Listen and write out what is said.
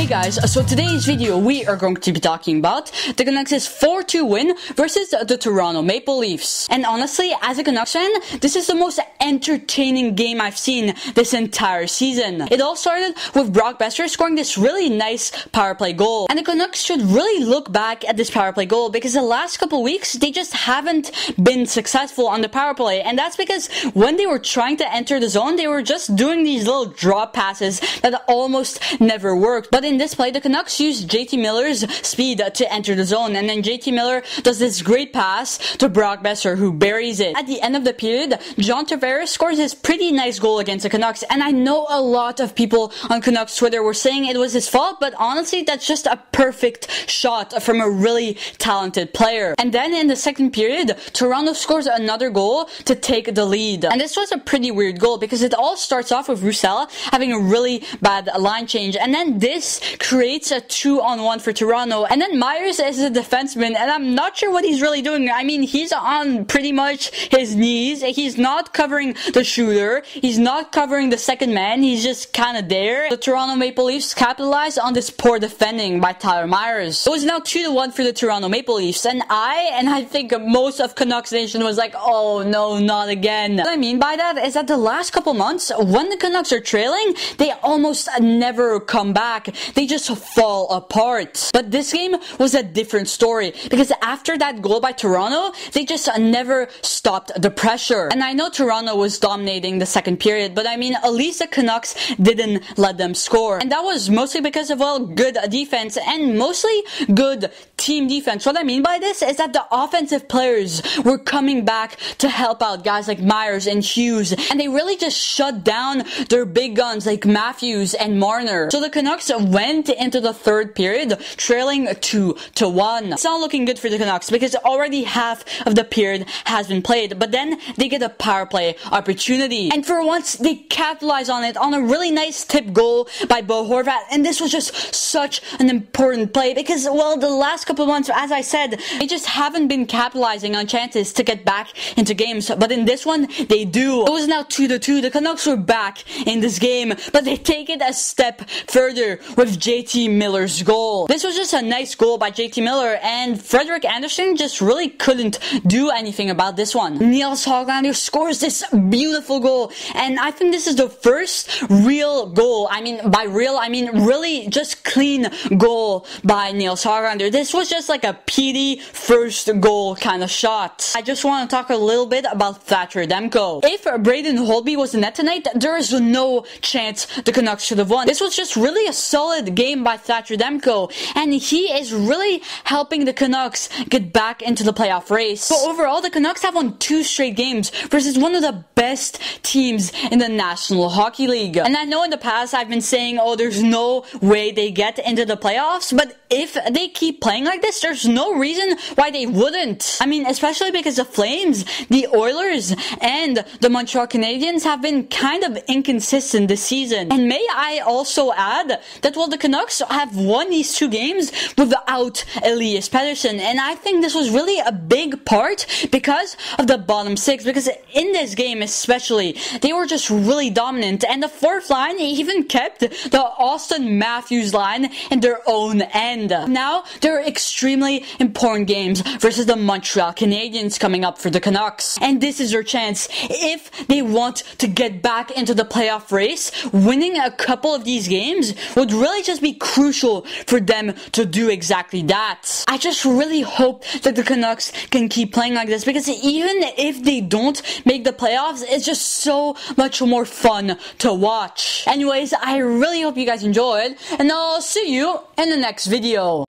Hey guys, so today's video we are going to be talking about the Canucks' 4-2 win versus the Toronto Maple Leafs. And honestly, as a Canucks fan, this is the most entertaining game I've seen this entire season. It all started with Brock Boeser scoring this really nice power play goal. And the Canucks should really look back at this power play goal because the last couple weeks, they just haven't been successful on the power play. And that's because when they were trying to enter the zone, they were just doing these little drop passes that almost never worked. But in this play, the Canucks used JT Miller's speed to enter the zone, and then JT Miller does this great pass to Brock Boeser, who buries it. At the end of the period, John Tavares scores this pretty nice goal against the Canucks, and I know a lot of people on Canucks Twitter were saying it was his fault, but honestly, that's just a perfect shot from a really talented player. And then in the second period, Toronto scores another goal to take the lead. And this was a pretty weird goal because it all starts off with Roussel having a really bad line change, and then this creates a 2-on-1 for Toronto, and then Myers is a defenseman, and I'm not sure what he's really doing. I mean, he's on pretty much his knees. He's not covering the shooter. He's not covering the second man. He's just kind of there. The Toronto Maple Leafs capitalized on this poor defending by Tyler Myers. It was now 2-1 for the Toronto Maple Leafs, and I think most of Canucks Nation was like, oh no, not again. What I mean by that is that the last couple months, when the Canucks are trailing, they almost never come back. They just fall apart. But this game was a different story because after that goal by Toronto, they just never stopped the pressure. And I know Toronto was dominating the second period, but I mean, at least the Canucks didn't let them score. And that was mostly because of, well, good defense and mostly good team defense. What I mean by this is that the offensive players were coming back to help out guys like Myers and Hughes, and they really just shut down their big guns like Matthews and Marner. So the Canucks went into the third period trailing 2-1. It's not looking good for the Canucks because already half of the period has been played, but then they get a power play opportunity, and for once they capitalize on it on a really nice tip goal by Bo Horvat. And this was just such an important play because, well, the last couple of months, as I said, they just haven't been capitalizing on chances to get back into games, but in this one they do. It was now 2-2. The Canucks were back in this game, but they take it a step further with JT Miller's goal. This was just a nice goal by JT Miller, and Frederik Andersen just really couldn't do anything about this one. Nils Hoglander scores this beautiful goal, and I think this is the first real goal. I mean, by real, I mean really just clean goal by Nils Hoglander. This was just like a PD first goal kind of shot. I just want to talk a little bit about Thatcher Demko. If Braden Holtby was in net tonight, there is no chance the Canucks should have won. This was just really a solid game by Thatcher Demko, and he is really helping the Canucks get back into the playoff race. So overall, the Canucks have won 2 straight games versus one of the best teams in the National Hockey League. And I know in the past I've been saying, oh, there's no way they get into the playoffs, but if they keep playing like this, there's no reason why they wouldn't. I mean, especially because the Flames, the Oilers, and the Montreal Canadiens have been kind of inconsistent this season. And may I also add that, well, the Canucks have won these 2 games without Elias Pettersson, and I think this was really a big part because of the bottom 6, because in this game especially, they were just really dominant, and the fourth line even kept the Austin Matthews line in their own end. Now, there are extremely important games versus the Montreal Canadiens coming up for the Canucks, and this is their chance. If they want to get back into the playoff race, winning a couple of these games would really just be crucial for them to do exactly that. I just really hope that the Canucks can keep playing like this, because even if they don't make the playoffs, it's just so much more fun to watch. Anyways, I really hope you guys enjoyed, and I'll see you in the next video.